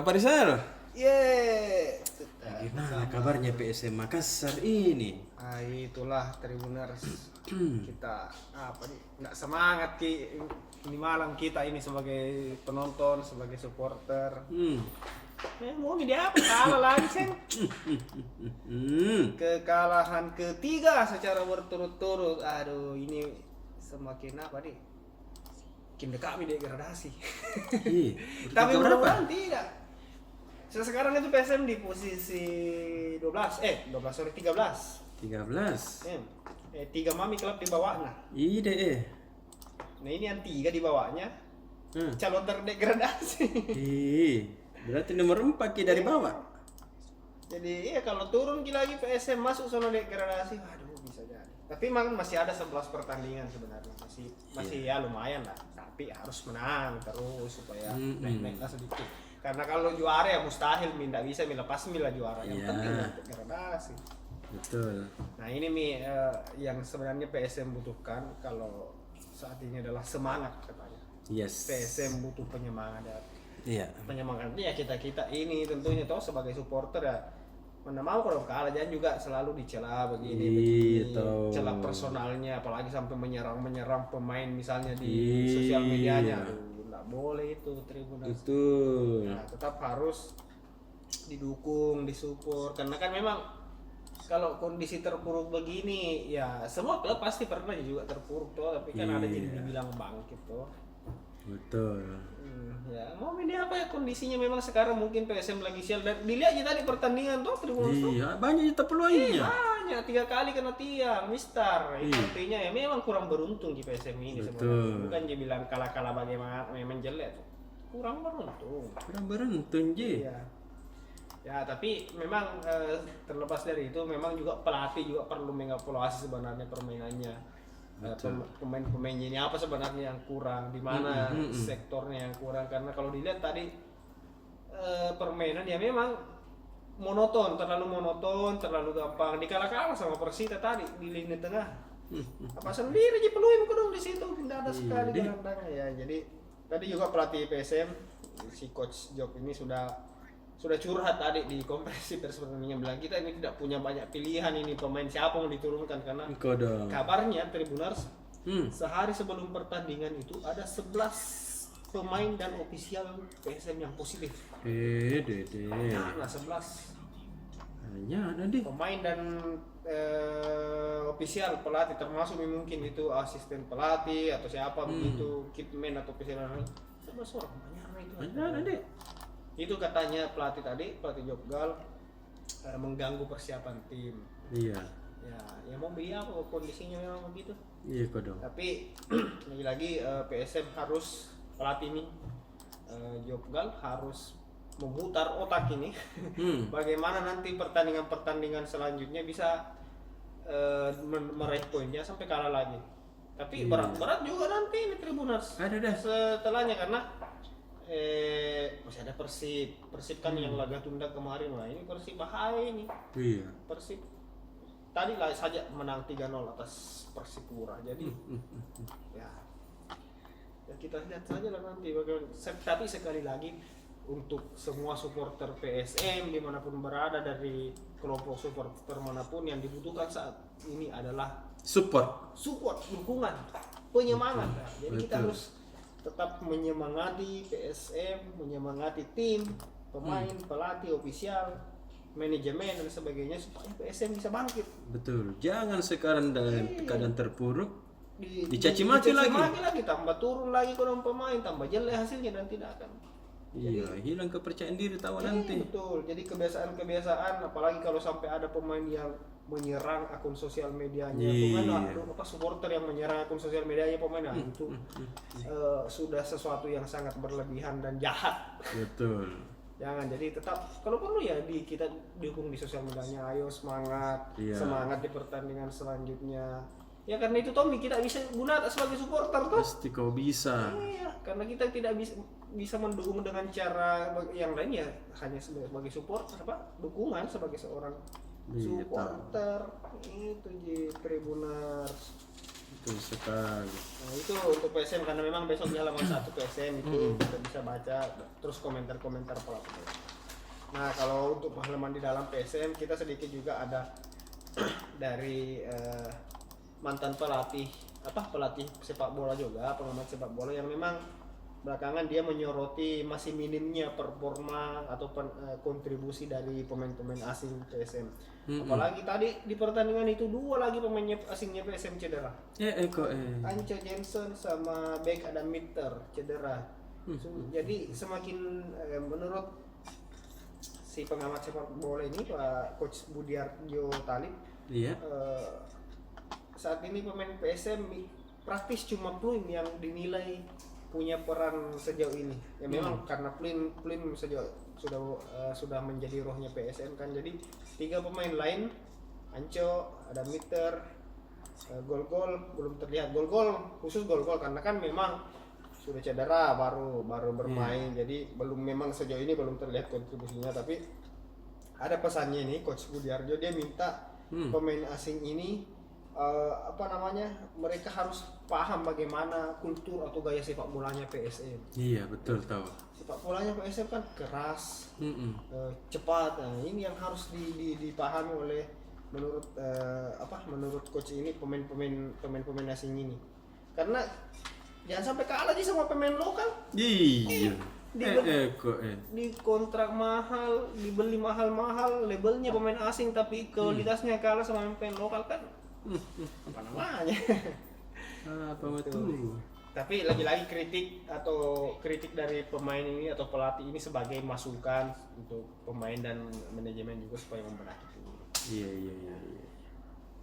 Apa Rizal? Yeay. Gimana kabarnya PSM Makassar ini? Itulah Tribuners. Kita apa nih? Nggak semangat ini malam kita ini sebagai penonton, sebagai supporter. Mau ini apa? Kalah lagi Sen. Kekalahan ketiga secara berturut-turut. Aduh, ini semakin apa nih? Makin dekat nih degradasi. Tapi mudah-mudahan tidak. Sekarang itu PSM di posisi 13 sorry 13. 13. 3 mami klub di bawahnya. Ide. Nah ini yang 3 di bawahnya. Calon terdegradasi. Berarti nomor 4 dari bawah. Jadi kalau turun lagi PSM masuk zona degradasi, aduh bisa jadi. Tapi memang masih ada 11 pertandingan sebenarnya. Masih ya lumayan lah. Tapi harus menang terus supaya naik sedikit. Karena kalau juara ya mustahil tidak bisa lepas mila juara. Yang penting degradasi. Betul. Nah ini yang sebenarnya PSM butuhkan kalau saat ini adalah semangat katanya. Yes. PSM butuh penyemangat. Iya. Penyemangatnya ya kita ini tentunya toh sebagai supporter ya. Mana mau kalau kalah jangan juga selalu dicela begini, cela personalnya, apalagi sampai menyerang pemain misalnya di sosial medianya. Nggak boleh itu Tribuners. Itu. Nah, tetap harus didukung, disupport karena kan memang kalau kondisi terpuruk begini ya semua klub pasti pernah juga terpuruk tuh, tapi kan ada jadi dibilang bangkit tuh. Betul. Ya mau ini apa ya kondisinya memang sekarang mungkin PSM lagi sial dan dilihat aja tadi pertandingan tuh Tribuners tuh. Iya, banyak kita peluangnya. Banyak 3 kali kena tiang, Mister. Itu artinya ya memang kurang beruntung di PSM ini sebenarnya. Bukan dia bilang kalah-kalah bagaimana memang jelek. Kurang beruntung. Kurang beruntung, Ji. Iya. Ya, tapi memang terlepas dari itu memang juga pelatih juga perlu mengevaluasi sebenarnya permainannya. Pemain-pemainnya ini apa sebenarnya yang kurang, di mana sektornya yang kurang, karena kalau dilihat tadi permainan ya memang terlalu gampang dikalah-kalah sama Persita tadi di lini tengah. Apa sendiri aja peluang dong di situ, tidak ada sekali gelandangnya ya. Jadi tadi juga pelatih PSM si coach Job ini sudah curhat tadi di konferensi pers pertandingan, bilang kita ini tidak punya banyak pilihan ini pemain siapa mau diturunkan karena kabarnya Tribuners sehari sebelum pertandingan itu ada 11 pemain dan ofisial PSM yang positif. Nah 11 hanya ada deh pemain dan ofisial pelatih termasuk mungkin itu asisten pelatih atau siapa begitu kitman atau ofisial 11 orang banyak ada deh. Itu katanya pelatih Joggal mengganggu persiapan tim. Iya. Ya mau beli apa kondisinya memang begitu. Iya kodong. Tapi lagi-lagi PSM harus pelatih ini Joggal harus memutar otak ini. Bagaimana nanti pertandingan selanjutnya bisa meraih poinnya sampai kalah lagi. Tapi berat juga nanti ini Tribuners. Ada dah. Setelahnya karena masih ada Persib kan yang laga tunda kemarin. Nah ini Persib bahaya ini. Iya. Persib tadi lah saja menang 3-0 atas Persipura. Jadi ya kita lihat saja lah nanti bagaimana. Tapi sekali lagi untuk semua supporter PSM dimanapun berada dari kelompok supporter manapun yang dibutuhkan saat ini adalah support, dukungan, penyemangat. Jadi kita harus tetap menyemangati PSM, menyemangati tim, pemain, pelatih, ofisial, manajemen dan sebagainya supaya PSM bisa bangkit. Betul. Jangan sekarang dalam keadaan terpuruk dicaci maki lagi, tambah turun lagi kurang pemain, tambah jelek hasilnya dan tidak akan. Iya, hilang kepercayaan diri tahu nanti. Betul. Jadi kebiasaan apalagi kalau sampai ada pemain yang menyerang akun sosial medianya, supporter yang menyerang akun sosial medianya pemain itu sudah sesuatu yang sangat berlebihan dan jahat. Betul. Jangan, jadi tetap kalau perlu ya kita dukung di sosial medianya, ayo semangat di pertandingan selanjutnya. Ya karena itu Tommy kita bisa guna sebagai supporter toh. Pasti kau bisa. Iya, karena kita tidak bisa mendukung dengan cara yang lain ya hanya sebagai supporter dukungan sebagai seorang supporter itu Tribuners. Betul sekali. Nah, itu untuk PSM karena memang besok di halaman 1 PSM itu kita bisa baca terus komentar-komentar pelatih. Nah, kalau untuk halaman di dalam PSM kita sedikit juga ada dari mantan pelatih sepak bola juga, pengamat sepak bola yang memang belakangan dia menyoroti masih minimnya performa atau kontribusi dari pemain-pemain asing PSM. Apalagi tadi di pertandingan itu 2 lagi pemain asingnya PSM cedera. Anco Jensen sama back Adam Mitter cedera. Jadi semakin menurut si pengamat sepak bola ini Pak Coach Budiarjo Talib, saat ini pemain PSM praktis cuma Pluim yang dinilai punya peran sejauh ini. Ya memang karena Pluim sudah menjadi rohnya PSM kan. Jadi 3 pemain lain, Anco, ada Mitter, gol-gol belum terlihat. Khusus gol-gol karena kan memang sudah cedera baru bermain. Jadi memang sejauh ini belum terlihat kontribusinya, tapi ada pesannya nih Coach Budiarjo, dia minta pemain asing ini mereka harus paham bagaimana kultur atau gaya sepak bolanya PSM. Iya, betul tahu. Sepak bolanya PSM kan keras, cepat. Nah, ini yang harus dipahami oleh menurut coach ini pemain asing ini. Karena jangan sampai kalah sih sama pemain lokal. Iya. Di kontrak mahal, dibeli mahal-mahal, labelnya pemain asing tapi kualitasnya kalah sama pemain lokal kan. Apa namanya? Apa betul? Tapi lagi-lagi kritik dari pemain ini atau pelatih ini sebagai masukan untuk pemain dan manajemen juga supaya membenahi itu. Iya.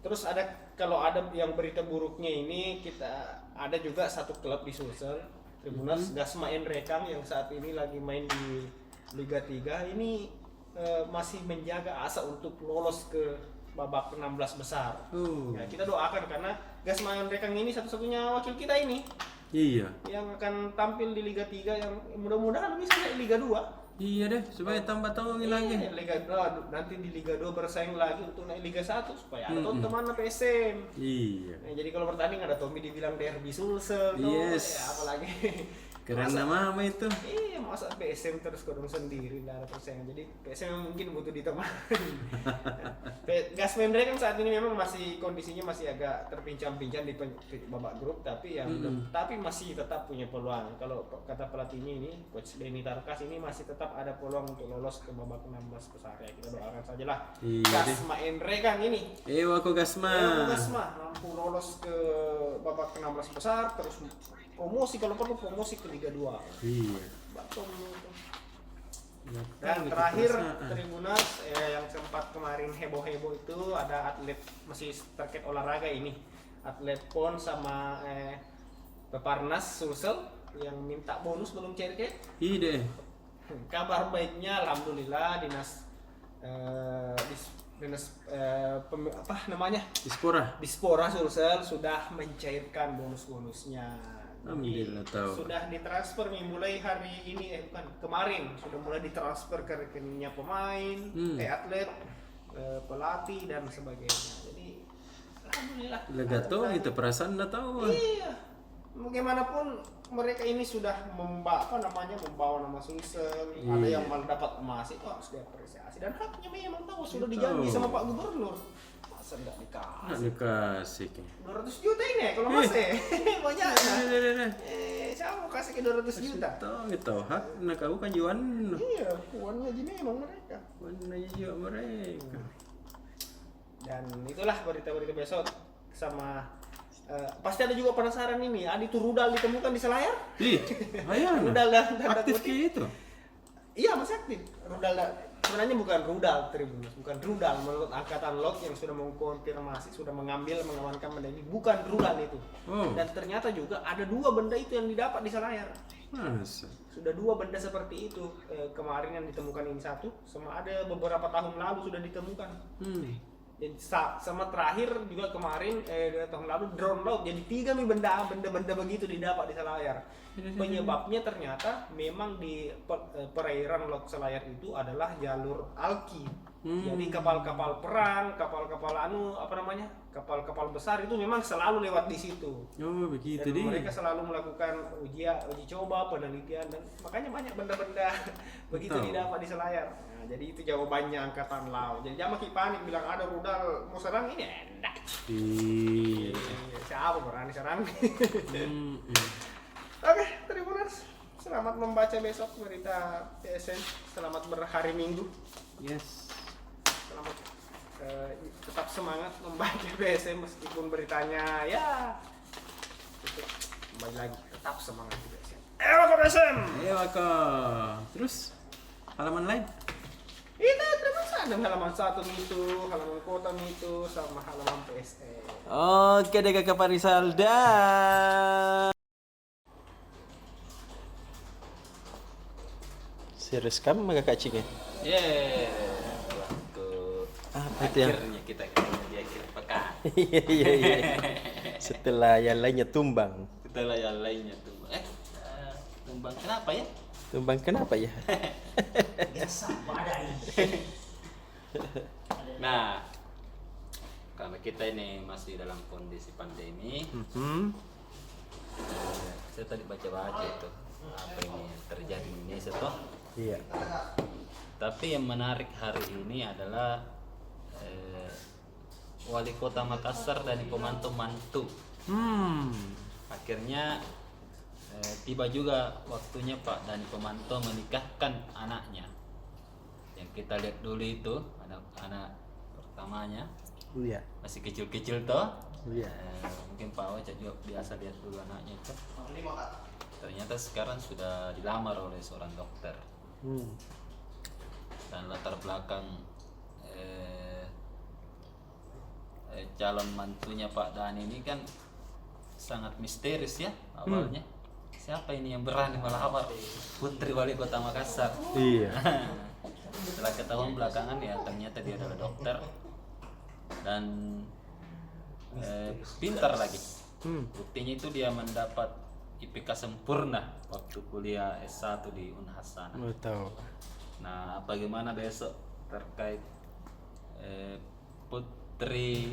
Terus kalau ada yang berita buruknya ini, kita ada juga satu klub di Sulsel, Tribuners Gasma Rekang yang saat ini lagi main di Liga 3 ini masih menjaga asa untuk lolos ke babak 16 besar. Ya, kita doakan karena Gasma Rekang ini satu-satunya wakil kita ini. Iya. Yang akan tampil di Liga 3 yang mudah-mudahan bisa naik Liga 2. Iya deh, supaya tambah lagi. Liga 2 nanti di Liga 2 bersaing lagi untuk naik Liga 1 supaya ada teman PSM. Iya. Nah, jadi kalau bertanding ada Tommy dibilang derby Sulsel, yes. Ya, apalagi keren nama itu. Iya, masa PSM terus kodong sendiri lah ada persaingan. Jadi PSM mungkin butuh ditemani. Gasma kan saat ini memang kondisinya masih agak terpincang-pincang di babak grup, tapi tapi masih tetap punya peluang. Kalau kata pelatihnya ini, Coach Denny Tarkas ini masih tetap ada peluang untuk lolos ke babak 16 besar ya. Kita doakan sajalah. Iya, Gasma Rekang ini. Aku Gasma mampu lolos ke babak 16 besar terus promosi kalau perlu promosi ke Liga 2. Iya. Dan terakhir Tribuners yang sempat kemarin heboh-heboh itu ada atlet masih terkait olahraga ini. Atlet PON sama Peparnas Sulsel yang minta bonus belum cair-cair. Iya deh. Kabar baiknya alhamdulillah dinas Dispora Sulsel sudah mencairkan bonus-bonusnya. Alhamdulillah tahu. Sudah ditransfer mulai hari ini kemarin sudah mulai ditransfer ke rekeningnya pemain, atlet, pelatih dan sebagainya. Jadi alhamdulillah. Lega tuh gitu perasaan udah tahu. Iya. Bagaimanapun mereka ini sudah membawa nama Sulsel. Ada yang malah dapat emas itu harus diapresiasi dan haknya memang tahu sudah dijanji sama Pak Gubernur. Masa enggak dikasih? 200 juta ini kalau masih banyak. Siapa mau kasih ke 200 juta? Tahu hak nak aku kan juan. Iya, uangnya gini emang mereka. Dan itulah berita-berita besok sama pasti ada juga penasaran ini, Adi tuh rudal ditemukan di Selayar? Iya, rudal dan aktif kayak itu? Iya, masih aktif. Rudal sebenarnya bukan rudal Tribuners, bukan rudal menurut Angkatan Laut yang sudah mengkonfirmasi, sudah mengamankan benda ini, bukan rudal itu. Dan ternyata juga ada 2 benda itu yang didapat di Selayar. Masa? Sudah 2 benda seperti itu kemarin yang ditemukan ini satu, sama ada beberapa tahun lalu sudah ditemukan. Dan sama terakhir juga kemarin 2 tahun lalu drone laut, jadi 3 nih benda begitu didapat di Selayar. Penyebabnya ternyata memang di perairan Laut Selayar itu adalah jalur alki. Jadi kapal-kapal perang, kapal-kapal kapal-kapal besar itu memang selalu lewat di situ. Oh begitu Dan deh. mereka selalu melakukan uji coba, penelitian, dan makanya banyak benda-benda begitu Betul. didapat di Selayar. Nah, jadi itu jawabannya angkatan laut. Jadi jangan panik bilang ada rudal mau serang ini enggak. Iya. Siapa berani serang? Hmm. Oke, Tribuners. Selamat membaca besok berita PSN. Selamat berhari Minggu. Yes. Selamat tetap semangat membaca PSN meskipun beritanya ya itu kembali lagi tetap semangat di PSN. Ke PSN. Terus halaman lain? Itu terima ada halaman 1 itu, halaman kota itu, sama halaman PSN. Oke deh Kakak Parisal dan serius kamu sama Kakak Cik ya? Apa itu yang? Akhirnya kita ketemu di akhir pekan. Iya. Setelah yang lainnya tumbang. Setelah yang lainnya tuh. Tumbang kenapa ya? Tumbang kenapa ya? Biasa badai. Nah, karena kita ini masih dalam kondisi pandemi, saya tadi baca-baca itu apa ini yang terjadi di Indonesia toh. Iya. Tapi yang menarik hari ini adalah Wali Kota Makassar dan Pemantu-mantu. Akhirnya tiba juga waktunya Pak Dani Pemanto menikahkan anaknya. Yang kita lihat dulu itu anak pertamanya Iya. masih kecil-kecil toh. Iya. Mungkin Pak Ocha juga biasa lihat dulu anaknya itu. Ternyata sekarang sudah dilamar oleh seorang dokter. Dan latar belakang calon mantunya Pak Dani ini kan sangat misterius ya awalnya. Siapa ini yang berani melamar putri wali kota Makassar? Iya. Setelah ketahuan belakangan ya ternyata dia adalah dokter dan pintar lagi. Buktinya itu dia mendapat IPK sempurna waktu kuliah S1 di Unhas sana. Tahu. Nah, bagaimana besok terkait putri Putri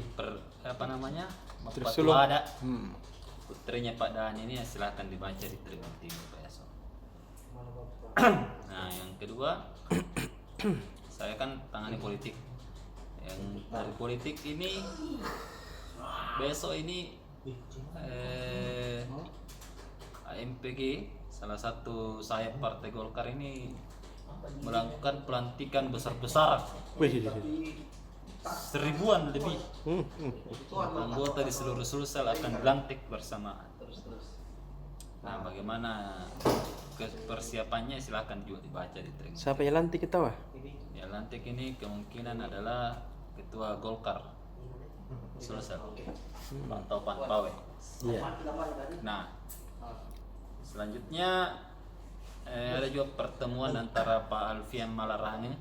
sulung. Mapatuada, putrinya Pak Dani ini silahkan dibaca di Tribun Timur besok. Nah, yang kedua, saya kan tangani politik. Yang dari politik ini besok ini AMPG, salah satu sayap Partai Golkar ini melakukan pelantikan besar-besaran. Seribuan lebih anggota di seluruh Sulsel akan dilantik bersamaan. Nah, bagaimana persiapannya silahkan juga dibaca di Tribun. Siapa yang lantik kita wah? Ya, lantik ini kemungkinan adalah ketua Golkar Sulsel, Pak Topan Pawe. Iya. Nah, selanjutnya ada juga pertemuan antara Pak Alfian Malarangin,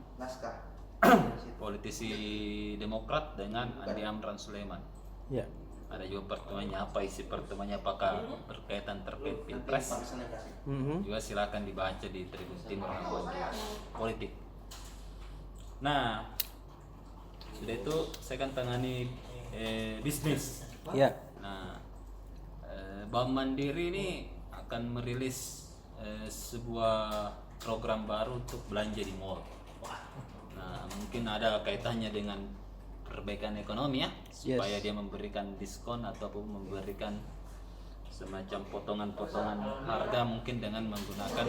politisi Demokrat, dengan Andi Amran Sulaiman. Iya. Ada juga pertemuannya, apa isi pertemuannya, apakah berkaitan terkait Pilpres? Juga silakan dibaca di Tribun Timur politik. Nah, sudah itu saya kan tangani bisnis. Iya. Nah, Bank Mandiri ini akan merilis sebuah program baru untuk belanja di mall. Nah, mungkin ada kaitannya dengan perbaikan ekonomi ya, supaya dia memberikan diskon ataupun memberikan semacam potongan-potongan harga mungkin dengan menggunakan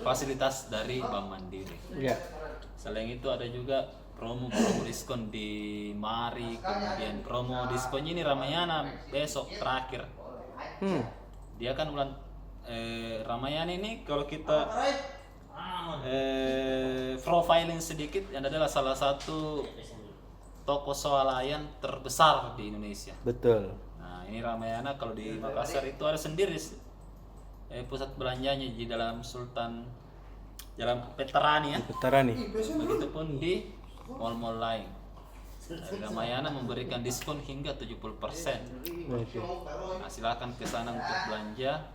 fasilitas dari Bank Mandiri. Iya. Selain itu ada juga promo diskon di Mari, kemudian promo diskonnya ini Ramayana besok terakhir. Dia kan Ramayana ini kalau kita profiling sedikit, yang adalah salah satu toko swalayan terbesar di Indonesia. Betul. Nah, ini Ramayana kalau di Makassar itu ada sendiri pusat belanjanya di dalam Jalan Veteran ya. Veteran nih. Begitupun di mal-mal lain. Ramayana memberikan diskon hingga 70%. Nah, silakan ke sana untuk belanja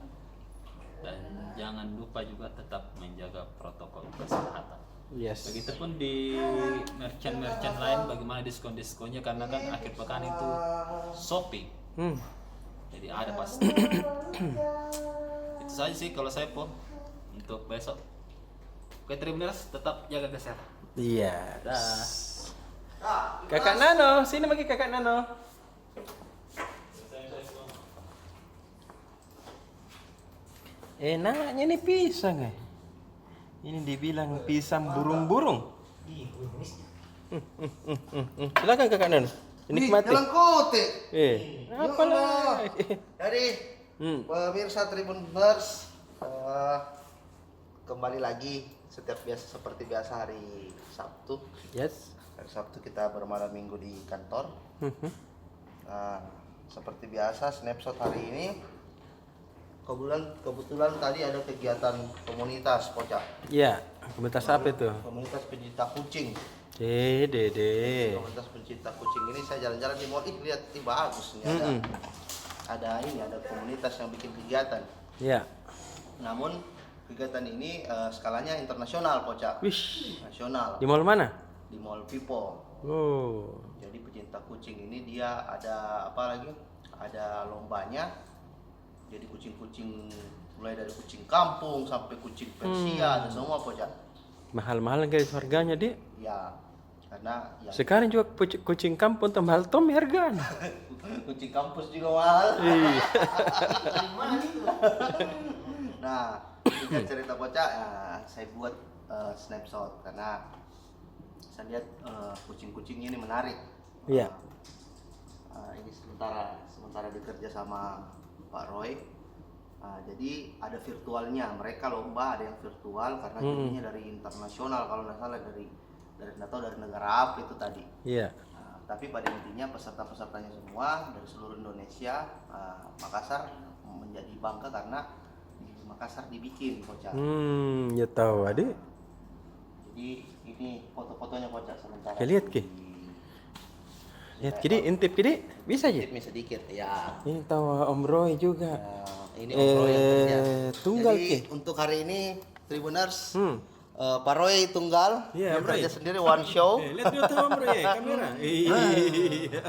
dan jangan lupa juga tetap menjaga protokol kesehatan. Yes. Begitupun di merchant-merchant lain bagaimana diskon-diskonnya karena kan akhir pekan itu shopping. Jadi ada pasti. Itu saja sih kalau saya po untuk besok. Oke, Tribuners tetap jaga kesehatan. Iya. Dah. Kakak Nano, sini bagi Kakak Nano. Enaknya nih pisang Ini dibilang pisang burung-burung. Silakan Kakak Nano. Dinikmati. Jalan kote. Apa lagi? Jadi pemirsa Tribuners, kembali lagi seperti biasa hari Sabtu. Yes. Hari Sabtu kita bermalam minggu di kantor. Seperti biasa snapshot hari ini. Kebetulan tadi ada kegiatan komunitas Pocak. Iya, komunitas apa itu? Komunitas pencinta kucing. Dede. Komunitas pencinta kucing ini saya jalan-jalan di mall, lihat bagus nih ada komunitas yang bikin kegiatan. Iya. Namun kegiatan ini skalanya internasional, Pocak. Wish. Nasional. Di mall mana? Di Mall People. Oh. Jadi pecinta kucing ini dia ada apa lagi? Ada lombanya. Jadi kucing-kucing mulai dari kucing kampung sampai kucing Persia ada semua, Pocak. Mahal-mahal guys harganya, Dik. Ya, karena ya, Sekarang juga kucing kampung tambah tom harganya. kucing kampus juga mahal. Iya. Nah, kita cerita Pocak, saya buat snapshot karena saya lihat kucing-kucing ini menarik. Iya. Ini sementara bekerja sama Pak Roy. Jadi ada virtualnya, mereka lomba ada yang virtual karena jadinya dari internasional kalau nggak salah dari negara apa itu tadi. Iya. Tapi pada intinya peserta-pesertanya semua dari seluruh Indonesia. Makassar menjadi bangga karena di Makassar dibikin, Pocak. Ya tahu, Adik. Jadi ini foto-fotonya, Pocak, sementara. Ya, lihat, Ki. Lihat Kidi, intip Kidi, bisa aja. Tipnya sedikit, ya. Ini tahu Om Roy juga. Ini Om Roy yang kerja. Tunggal, Jadi Ki. untuk hari ini Tribuners, Pak Roy tunggal, Iya, dia Roy. kerja sendiri one show. Lihat dulu tahu Om Roy, kamera.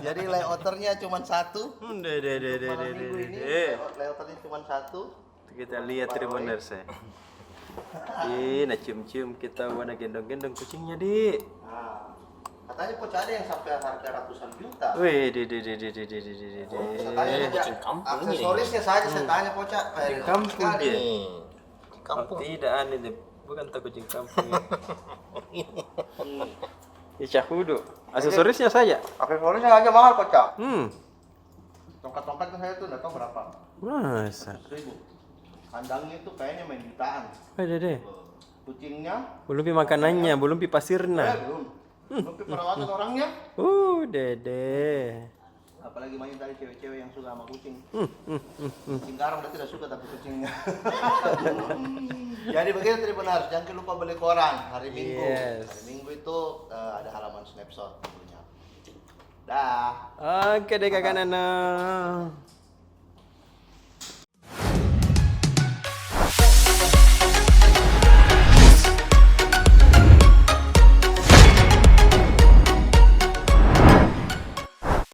Jadi layouternya cuma satu. Deh. Malam minggu ini layouternya cuma satu. Kita lihat Tribuners ya. Nah cium-cium kita warna gendong-gendong kucingnya, Dik. Nah, katanya Pocak ada yang sampai harga ratusan juta. Wih, Saya tanya aksesorisnya saja saya tanya Pocak. Kucing kampung sekali. dia. Kampung. Tidak aneh deh, bukan tak kucing kampung. Ya cahudu. Aksesorisnya saja. Aksesorisnya aja mahal, Pocak. Tongkat-tongkatnya saya tuh nggak tahu berapa. Masa? 100.000. Kandangnya itu kayaknya main jutaan. Deh. Kucingnya Belum pi makanannya, belum pi pasirna. belum. Belum perawatan orangnya. Dede. Apalagi banyak dari cewek-cewek yang suka sama kucing. Kucing garang udah tidak suka tapi kucingnya. Jadi begitu Tribuners, jangan lupa beli koran hari Minggu. Yes. Hari Minggu itu ada halaman snapshot tentunya. Dah. Oke deh Kakak Nana.